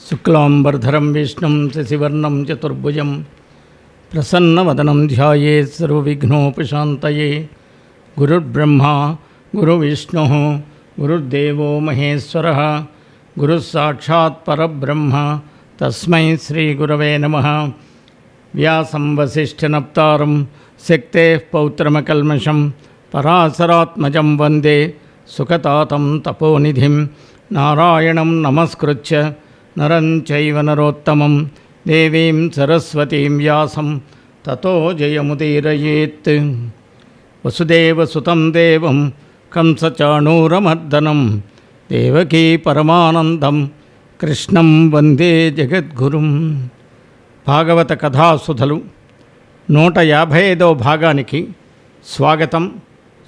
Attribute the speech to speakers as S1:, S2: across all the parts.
S1: శుక్లాంబరధరం విష్ణుం శశివర్ణం చతుర్భుజం ప్రసన్నవదనం ధ్యాయేత్ సర్వవిఘ్నోపశాంతయే. గురుర్బ్రహ్మా గురుర్విష్ణుః గురుర్దేవో మహేశ్వరः గురుస్సాక్షాత్ పరబ్రహ్మ తస్మై శ్రీగురవే నమః. వ్యాసం వసిష్ఠనప్తారం శక్తేః పౌత్రమకల్మషం పరాశరాత్మజం వందే సుఖతాతం తపోనిధిం. నారాయణం నమస్కృత్య నరం చైవ నరోత్తమం దేవీం సరస్వతీం వ్యాసం తతో జయముదీరయేత్. వసుదేవసుతం దేవం కంసచాణూరమర్దనం దేవకీ పరమానందం కృష్ణం వందే జగద్గురుం. భాగవత కథాసుధలు 155వ భాగానికి స్వాగతం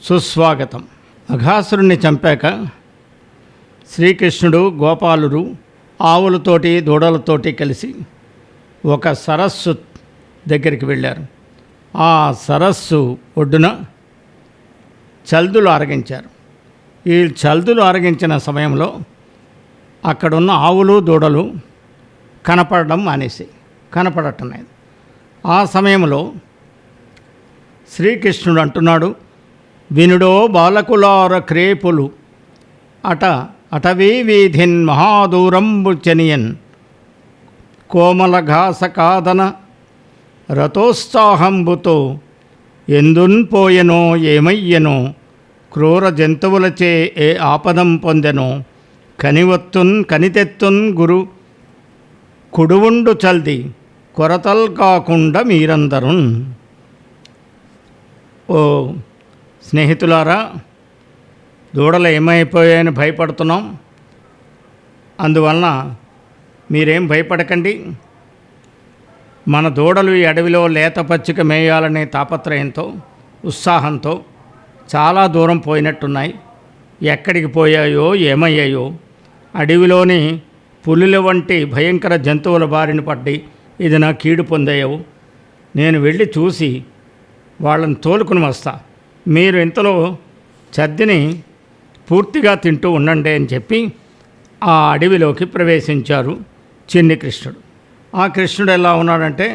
S1: సుస్వాగతం. అఘాసురుణ్ణి చంపాక శ్రీకృష్ణుడు గోపాలుడు ఆవులతోటి దూడలతోటి కలిసి ఒక సరస్సు దగ్గరికి వెళ్ళారు. ఆ సరస్సు ఒడ్డున చల్దులు ఆరగించారు. ఈ చల్దులు ఆరగించిన సమయంలో అక్కడున్న ఆవులు దూడలు కనపడటం లేదు. ఆ సమయంలో శ్రీకృష్ణుడు అంటున్నాడు, వినుడో బాలకులార క్రేపులు అటవీ వీధిన్ మహాదూరంబు చెనియన్ కోమలఘాస కాదన రథోత్సాహంబుతో ఎందున్ పోయెనో ఏమయ్యెనో క్రూర జంతువులచే ఏ ఆపదం పొందెనో కనితెత్తున్ గురు కుడువుండు చల్ది కొరతల్ కాకుండా మీరందరున్. ఓ స్నేహితులారా, దూడలు ఏమైపోయాయని భయపడుతున్నాం. అందువలన మీరేం భయపడకండి. మన దూడలు ఈ అడవిలో లేత పచ్చిక మేయాలనే తాపత్రయంతో ఉత్సాహంతో చాలా దూరం పోయినట్టున్నాయి. ఎక్కడికి పోయాయో ఏమయ్యాయో, అడవిలోని పులుల వంటి భయంకర జంతువుల బారిన పడ్డి ఇది నా కీడు పొందాయో. నేను వెళ్ళి చూసి వాళ్ళని తోలుకుని వస్తా. మీరు ఇంతలో చద్దిని పూర్తిగా తింటూ ఉండండి అని చెప్పి ఆ అడవిలోకి ప్రవేశించారు చిన్ని కృష్ణుడు. ఆ కృష్ణుడు ఎలా ఉన్నాడంటే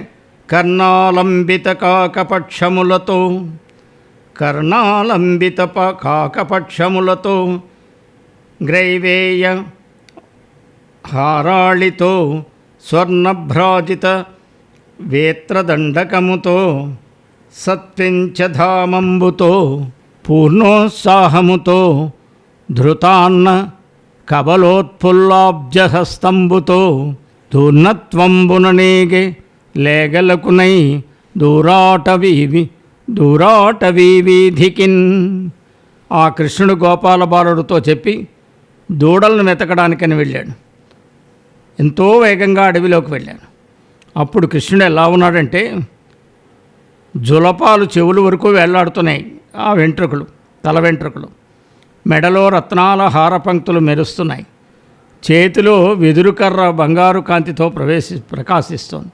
S1: కర్ణాలంబిత కాకపక్షములతో గ్రైవేయ హారాళితో స్వర్ణభ్రాజిత వేత్రదండకముతో సత్పించధామంబుతో పూర్ణోత్సాహముతో ధృతాన్న కబలోత్ఫుల్లాబ్జహస్తంబుతో దూర్ణత్వంబుననేగే లేగలకునై దూరాటవీధికిన్. ఆ కృష్ణుడు గోపాల బాలుడితో చెప్పి దూడలను వెతకడానికని వెళ్ళాడు. ఎంతో వేగంగా అడవిలోకి వెళ్ళాడు. అప్పుడు కృష్ణుడు ఎలా ఉన్నాడంటే జులపాలు చెవుల వరకు వేళ్లాడుతున్నాయి. ఆ వెంట్రుకలు, తల వెంట్రుకలు, మెడలో రత్నాల హారపంక్తులు మెరుస్తున్నాయి. చేతిలో వెదురుకర్ర బంగారు కాంతితో ప్రకాశిస్తోంది.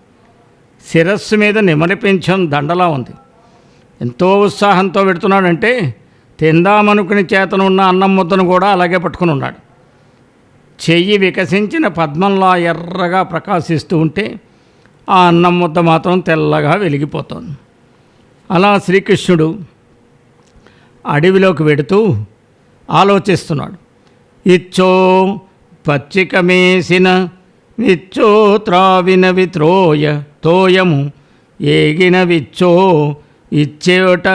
S1: శిరస్సు మీద నిమలిపించం దండలా ఉంది. ఎంతో ఉత్సాహంతో పెడుతున్నాడంటే తిందామనుకుని చేతనున్న అన్నం ముద్దను కూడా అలాగే పట్టుకుని ఉన్నాడు. చెయ్యి వికసించిన పద్మంలా ఎర్రగా ప్రకాశిస్తూ ఉంటే ఆ అన్నం ముద్ద మాత్రం తెల్లగా వెలిగిపోతోంది. అలా శ్రీకృష్ణుడు అడవిలోకి వెడుతూ ఆలోచిస్తున్నాడు. ఇచ్చో పచ్చికమేసిన విచ్చో త్రావిన విత్రోయ తోయము ఏగిన విచ్చో ఇచ్చేట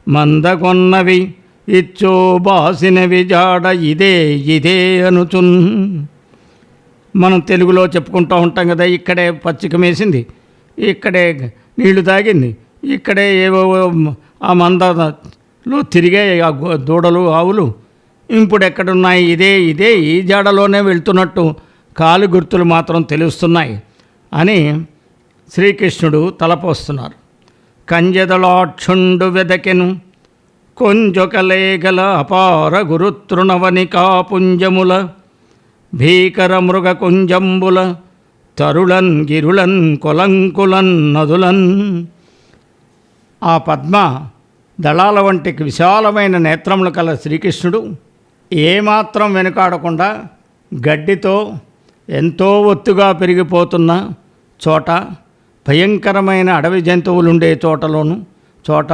S1: మందకొన్నవి ఇచ్చో బాసినవి జాడ ఇదే అనుచున్. మనం తెలుగులో చెప్పుకుంటూ ఉంటాం కదా, ఇక్కడే పచ్చికమేసింది, ఇక్కడే నీళ్లు తాగింది, ఇక్కడే ఏవో ఆ మందలో తిరిగాయి ఆ దూడలు ఆవులు, ఇప్పుడు ఎక్కడున్నాయి, ఇదే ఈ జాడలోనే వెళ్తున్నట్టు కాలు గుర్తులు మాత్రం తెలుస్తున్నాయి అని శ్రీకృష్ణుడు తలపోస్తున్నారు. కంజదలాక్షుండు వెదకెను కొంజొకలేగల అపార గురుతృణవనికా పుంజముల భీకర మృగ కుంజంబుల తరుళన్ గిరులన్ కొలంకులన్ నదులన్. ఆ పద్మ దళాల వంటి విశాలమైన నేత్రములు కల శ్రీకృష్ణుడు ఏమాత్రం వెనుకాడకుండా గడ్డితో ఎంతో ఒత్తుగా పెరిగిపోతున్న చోట, భయంకరమైన అడవి జంతువులుండే చోట,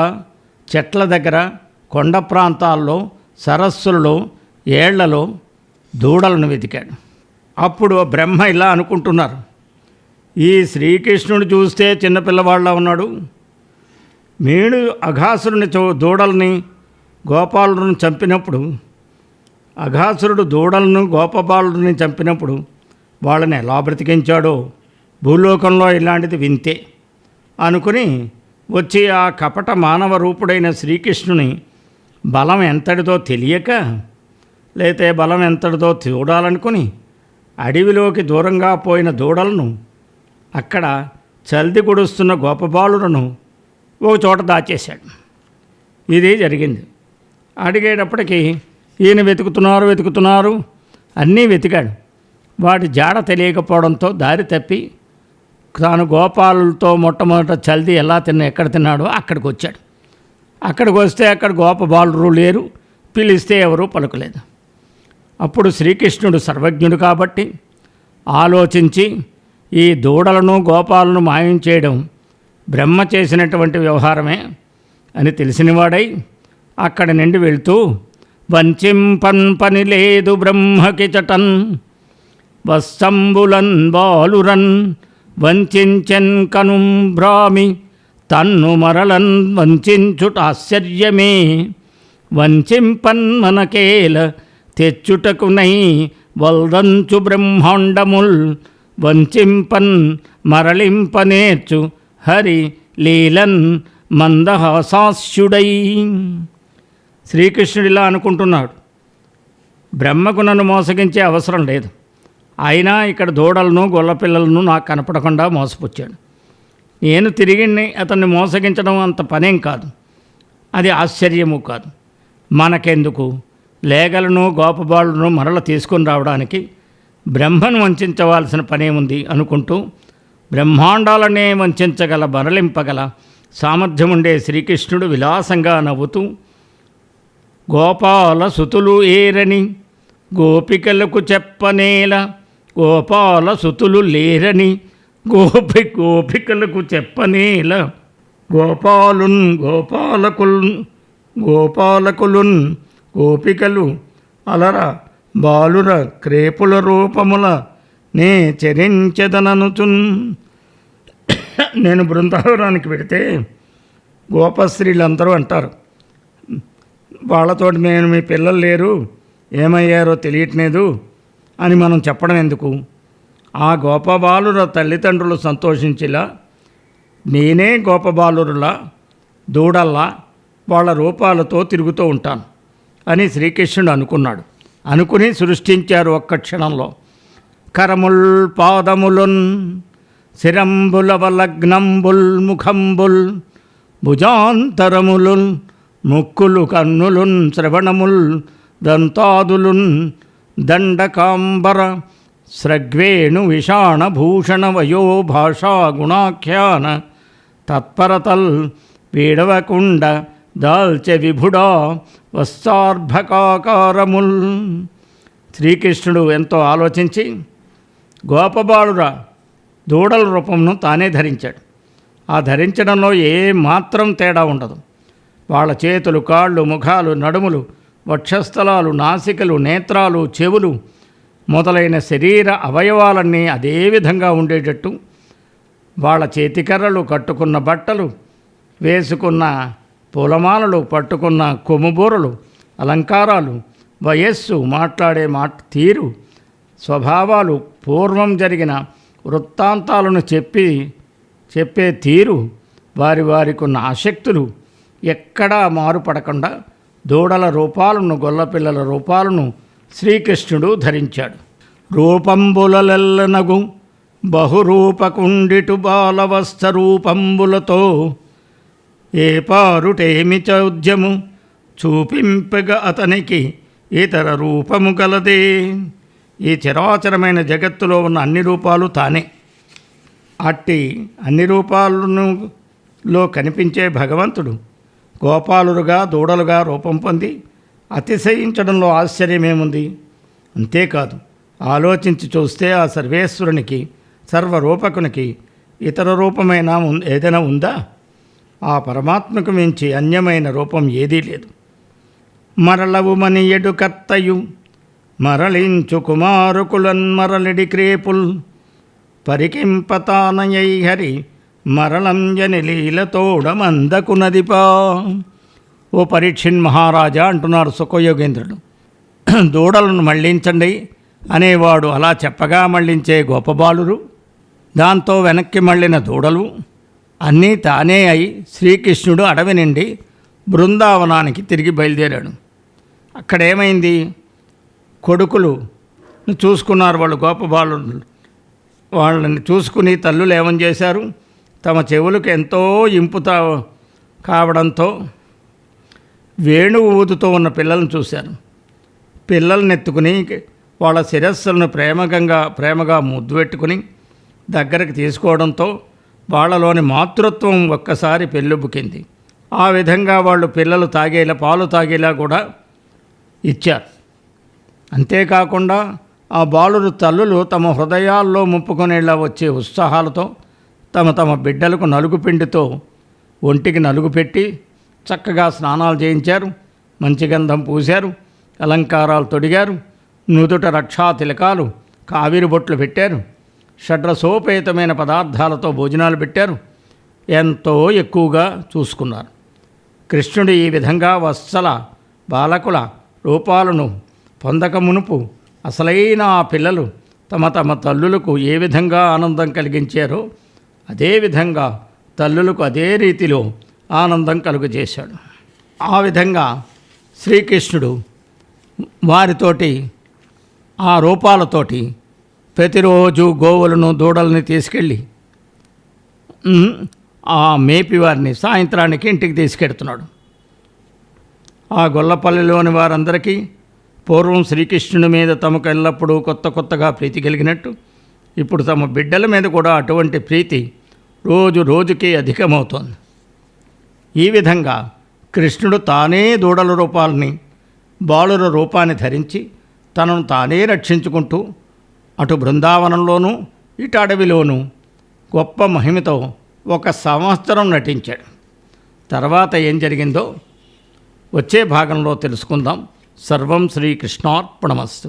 S1: చెట్ల దగ్గర, కొండ ప్రాంతాల్లో, సరస్సులలో, ఏళ్లలో దూడలను వెతికాడు. అప్పుడు బ్రహ్మ ఇలా అనుకుంటున్నారు, ఈ శ్రీకృష్ణుడు చూస్తే చిన్నపిల్లవాళ్ళ ఉన్నాడు, మేడు అఘాసురుని దూడల్ని గోపాలుని చంపినప్పుడు, అఘాసురుడు దూడలను గోపబాలుని చంపినప్పుడు వాళ్ళని ఎలా బ్రతికించాడో భూలోకంలో ఇలాంటిది వింతే అనుకుని వచ్చి ఆ కపట మానవ రూపుడైన శ్రీకృష్ణుని బలం ఎంతటిదో తెలియక, లేతే బలం ఎంతటిదో చూడాలనుకుని అడవిలోకి దూరంగా పోయిన దూడలను, అక్కడ చల్ది గుడుస్తున్న గోపబాలులను ఒక చోట దాచేశాడు. ఇది జరిగింది. అడిగేటప్పటికీ ఈయన వెతుకుతున్నారు, అన్నీ వెతికాడు. వాటి జాడ తెలియకపోవడంతో దారి తప్పి తాను గోపాలులతో మొట్టమొదట చల్ది ఎక్కడ తిన్నాడో అక్కడికి వచ్చాడు. అక్కడికి వస్తే అక్కడ గోపబాలురు లేరు, పిలిస్తే ఎవరూ పలుకలేదు. అప్పుడు శ్రీకృష్ణుడు సర్వజ్ఞుడు కాబట్టి ఆలోచించి ఈ దూడలను గోపాలను మాయం చేయడం బ్రహ్మ చేసినటువంటి వ్యవహారమే అని తెలిసినవాడై అక్కడి నుండి వెళ్తూ, వంచింపన్ పని లేదు బ్రహ్మకి చటన్ వస్తంబులన్ బాలురన్ వంచెన్ కనుం భ్రామి తన్ను మరలన్ వంచుట ఆశ్చర్యమే వంచింపన్ మనకేల తెచ్చుటకునై వల్దంచు బ్రహ్మాండముల్ వంచింపన్ మరలింపనేర్చు హరి లీలన్ మందహాసాస్యుడై. శ్రీకృష్ణుడిలా అనుకుంటున్నాడు, బ్రహ్మకు నన్ను మోసగించే అవసరం లేదు, అయినా ఇక్కడ దూడలను గొల్లపిల్లలను నాకు కనపడకుండా మోసపుచ్చాడు. నేను తిరిగి అతన్ని మోసగించడం అంత పనేం కాదు, అది ఆశ్చర్యము కాదు. మనకెందుకు, లేగలను గోపబాలులను మరల తీసుకుని రావడానికి బ్రహ్మను వంచవలసిన పనేముంది అనుకుంటూ, బ్రహ్మాండాలనే వంచగల మరలింపగల సామర్థ్యం ఉండే శ్రీకృష్ణుడు విలాసంగా నవ్వుతూ, గోపాల సుతులు ఏరని గోపికలకు చెప్పనేల గోపాల సుతులు లేరని గోపికలకు చెప్పనేల గోపాలకులున్ గోపికలు అలర బాలుర క్రేపుల రూపముల నే చరించెదననుచున్. నేను బృందావనానికి పెడితే గోపస్త్రీలందరూ అంటారు, వాళ్ళతోటి నేను మీ పిల్లలు లేరు, ఏమయ్యారో తెలియట్లేదు అని మనం చెప్పడం ఎందుకు? ఆ గోపబాలుర తల్లిదండ్రులు సంతోషించేలా నేనే గోపబాలురులా దూడల్లా వాళ్ళ రూపాలతో తిరుగుతూ ఉంటాను అని శ్రీకృష్ణుడు అనుకున్నాడు. అనుకుని సృష్టించారు ఒక్క క్షణంలో. కరముల్ పాదములున్ శిరంబుల వలగ్నంబుల్ ముఖంబుల్ భుజాంతరములున్ ముక్కులు కన్నులున్ శ్రవణముల్ దంతాదులున్ దండకాంబర స్రగ్వేణు విషాణ భూషణ వయో భాషా గుణాఖ్యాన తత్పరతల్ వీడవకుండ దాల్చె విభుడా వస్తార్భకాకారముల్. శ్రీకృష్ణుడు ఎంతో ఆలోచించి గోపబాలుర దూడల రూపంను తానే ధరించాడు. ఆ ధరించడంలో ఏ మాత్రం తేడా ఉండదు. వాళ్ళ చేతులు, కాళ్ళు, ముఖాలు, నడుములు, వక్షస్థలాలు, నాసికలు, నేత్రాలు, చెవులు మొదలైన శరీర అవయవాలన్నీ అదే విధంగా ఉండేటట్టు వాళ్ళ చేతికర్రలు, కట్టుకున్న బట్టలు, వేసుకున్న పూలమాలలు, పట్టుకున్న కొమ్ముబూరలు, అలంకారాలు, వయస్సు, మాట్లాడే తీరు, స్వభావాలు, పూర్వం జరిగిన వృత్తాంతాలను చెప్పే తీరు, వారికున్న ఆసక్తులు ఎక్కడా మారుపడకుండా దూడల రూపాలను, గొల్లపిల్లల రూపాలను శ్రీకృష్ణుడు ధరించాడు. రూపంబులలెల్లనగు బహురూపకుండిటు బాలవస్థ రూపంబులతో ఏ పారుటేమి చౌద్యము చూపింపగ అతనికి ఇతర రూపము గలదే. ఈ చరాచరమైన జగత్తులో ఉన్న అన్ని రూపాలు తానే. అట్టి అన్ని రూపాలలో కనిపించే భగవంతుడు గోపాలురుగా, దూడలుగా రూపం పొంది అతిశయించడంలో ఆశ్చర్యమేముంది? అంతేకాదు, ఆలోచించి చూస్తే ఆ సర్వేశ్వరునికి, సర్వరూపకునికి ఇతర రూపమైన ఏదైనా ఉందా? ఆ పరమాత్మకు మించి అన్యమైన రూపం ఏదీ లేదు. మరలవు మనియడు కర్తయు మరలించు కుమారుకులన్ మరలిడి క్రేపుల్ పరికింపతానయై హరి మరళంజని లీలతోడమందకునదిపా. ఓ పరీక్షిన్ మహారాజా అంటున్నారు సుఖయోగేంద్రుడు, దూడలను మళ్లించండి అనేవాడు అలా చెప్పగా మళ్లించే గోపబాలురు, దాంతో వెనక్కి మళ్ళిన దూడలు అన్నీ తానే అయి శ్రీకృష్ణుడు అడవి నుండి బృందావనానికి తిరిగి బయలుదేరాడు. అక్కడేమైంది? కొడుకులు చూసుకున్నారు వాళ్ళు గోపబాలు. వాళ్ళని చూసుకుని తల్లులు ఏమని చేశారు? తమ చెవులకు ఎంతో ఇంపుతా కావడంతో వేణువు ఊదుతూ ఉన్న పిల్లలను చూశారు. పిల్లల్ని ఎత్తుకుని వాళ్ళ శిరస్సులను ప్రేమగా ముద్దు పెట్టుకుని దగ్గరకు తీసుకోవడంతో వాళ్ళలోని మాతృత్వం ఒక్కసారి పెళ్ళుబుకింది. ఆ విధంగా వాళ్ళు పిల్లలు పాలు తాగేలా కూడా ఇచ్చారు. అంతేకాకుండా ఆ బాలురు తల్లులు తమ హృదయాల్లో ముప్పుకునేలా వచ్చే ఉత్సాహాలతో తమ బిడ్డలకు నలుగుపిండితో ఒంటికి నలుగు పెట్టి చక్కగా స్నానాలు చేయించారు, మంచి గంధం పూశారు, అలంకారాలు తొడిగారు, నుదుట రక్షా తిలకాలు, కావిరి బొట్లు పెట్టారు, షడ్రసోపేతమైన పదార్థాలతో భోజనాలు పెట్టారు. ఎంతో ఎక్కువగా చూసుకున్నారు. కృష్ణుడు ఈ విధంగా వత్సల బాలకుల రూపాలను పొందక మునుపు అసలైన ఆ పిల్లలు తమ తల్లులకు ఏ విధంగా ఆనందం కలిగించారో అదేవిధంగా తల్లులకు అదే రీతిలో ఆనందం కలుగజేశాడు. ఆ విధంగా శ్రీకృష్ణుడు వారితోటి ఆ రూపాలతోటి ప్రతిరోజు గోవులను దూడల్ని తీసుకెళ్ళి ఆ మేపి వారిని సాయంత్రానికి ఇంటికి తీసుకెడుతున్నాడు. ఆ గొల్లపల్లిలోని వారందరికీ పూర్వం శ్రీకృష్ణుని మీద తమకు ఎల్లప్పుడూ కొత్తగా ప్రీతి కలిగినట్టు ఇప్పుడు తమ బిడ్డల మీద కూడా అటువంటి ప్రీతి రోజుకి అధికమవుతోంది. ఈ విధంగా కృష్ణుడు తానే దూడల రూపాలని, బాలుర రూపాన్ని ధరించి తనను తానే రక్షించుకుంటూ అటు బృందావనంలోనూ ఇటు అడవిలోనూ గొప్ప మహిమతో 1 సంవత్సరం నటించాడు. తర్వాత ఏం జరిగిందో వచ్చే భాగంలో తెలుసుకుందాం. సర్వం శ్రీకృష్ణార్పణమస్తు.